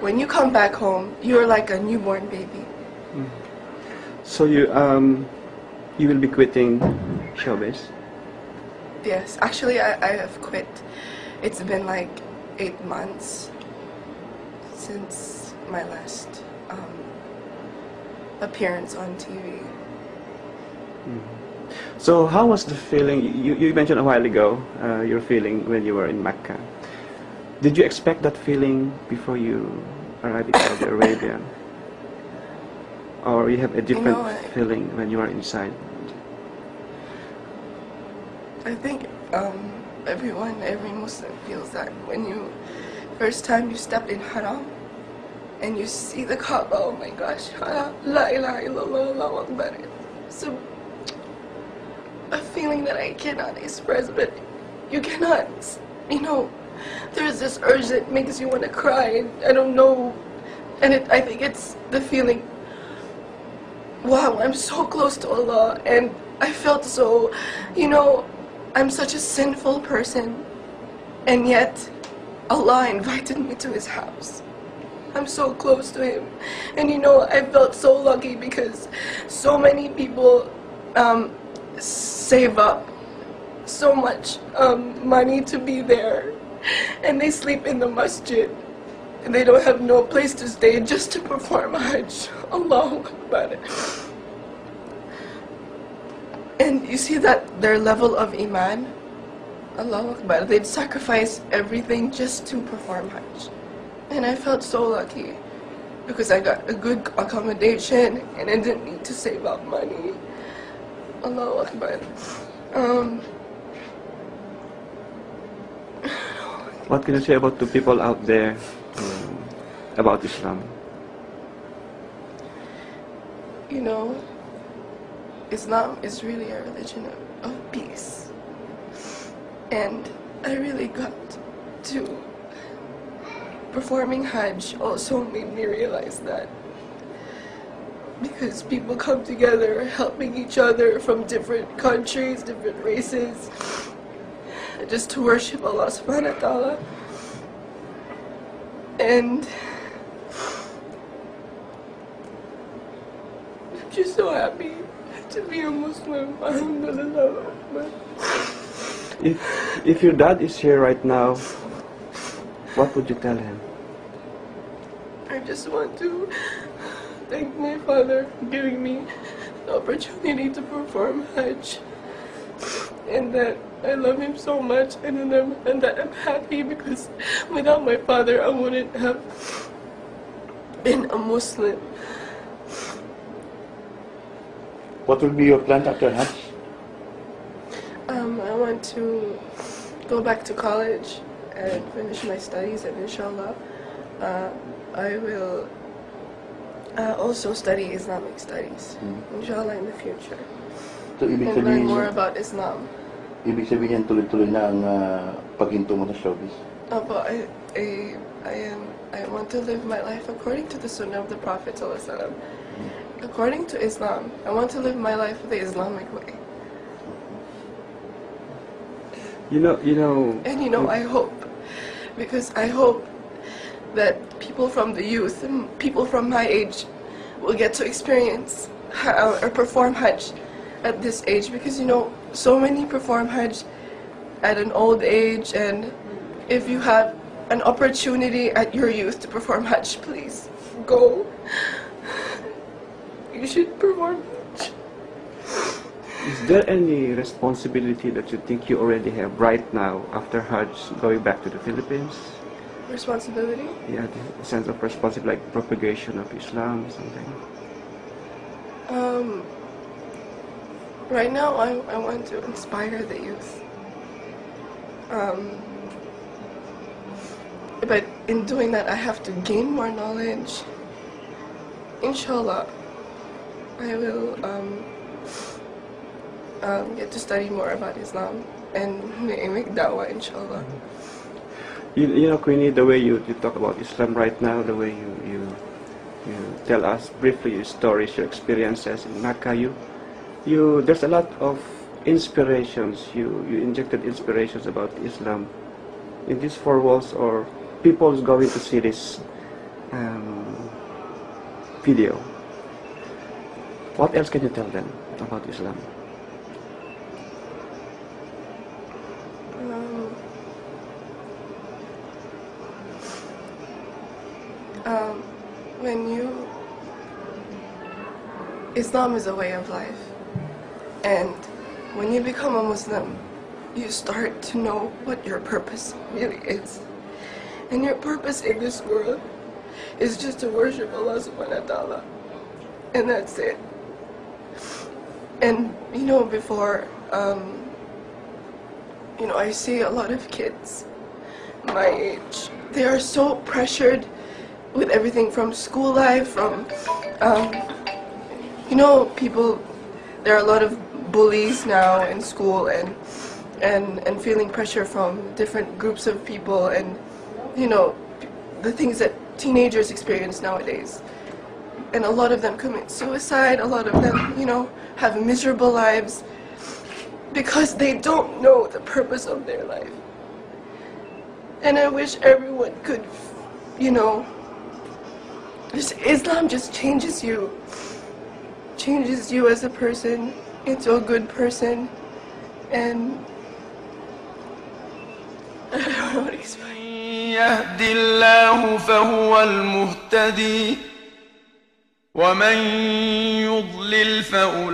when you come back home, you're like a newborn baby. So you will be quitting Showbiz? Yes, actually I have quit. It's been like 8 months since my last appearance on TV. So how was the feeling? You mentioned a while ago your feeling when you were in Mecca. Did you expect that feeling before you arrived in Saudi Arabia? Or you have a different feeling when you are inside? I think every Muslim feels that when you first time you step in Haram and you see the Kaaba. Oh my gosh, La ilaha illallah, Allahu Akbar. So a feeling that I cannot express, but you cannot, there's this urge that makes you want to cry, and I don't know, and I think it's the feeling, wow, I'm so close to Allah, and I felt so, I'm such a sinful person, and yet Allah invited me to His house. I'm so close to Him, and I felt so lucky because so many people save up so much money to be there, and they sleep in the masjid, and they don't have no place to stay just to perform Hajj. Allahu Akbar. And you see that their level of iman, Allahu Akbar, they'd sacrifice everything just to perform Hajj. And I felt so lucky because I got a good accommodation and I didn't need to save up money. Allahu Akbar. What can you say about the people out there about Islam? Islam is really a religion of peace. And I really got to performing Hajj also made me realize that. Because people come together helping each other from different countries, different races, just to worship Allah subhanahu wa ta'ala. And I'm just so happy to be a Muslim. Alhamdulillah. If your dad is here right now, what would you tell him? I just want to thank my father for giving me the opportunity to perform Hajj, and that I love him so much, and that I'm happy because without my father I wouldn't have been a Muslim. What will be your plan after Hajj? I want to go back to college and finish my studies, and inshallah I will also study Islamic studies, inshallah, in the future. So, ibig and learn sabihin, more about Islam. Ibig sabihin tuloy-tuloy na ang paghinto mo sa showbiz? But I want to live my life according to the Sunnah of the Prophet ﷺ. According to Islam, I want to live my life the Islamic way. And I hope, because I hope that people from the youth and people from my age will get to experience or perform Hajj at this age, because so many perform Hajj at an old age, and if you have an opportunity at your youth to perform Hajj, please go. You should perform Hajj. Is there any responsibility that you think you already have right now after Hajj, going back to the Philippines? Responsibility? Yeah, the sense of responsibility, like propagation of Islam, something. Right now, I want to inspire the youth. But in doing that, I have to gain more knowledge. Inshallah, I will get to study more about Islam and make da'wah, inshallah. Queenie, the way you talk about Islam right now, the way you tell us briefly your stories, your experiences in Mecca, there's a lot of inspirations. You injected inspirations about Islam in these four walls, or people's going to see this video. What else can you tell them about Islam? Islam is a way of life, and when you become a Muslim, you start to know what your purpose really is. And your purpose in this world is just to worship Allah subhanahu wa ta'ala. And that's it. And before, I see a lot of kids my age. They are so pressured with everything from school life, from, people, there are a lot of bullies now in school and feeling pressure from different groups of people and, the things that teenagers experience nowadays. And a lot of them commit suicide, a lot of them, have miserable lives because they don't know the purpose of their life. And I wish everyone could, Islam just changes you as a person into a good person, and I don't know what to explain. يهد الله فهو المهتدي ومن يضلل فأولئك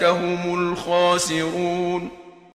هم الخاسرون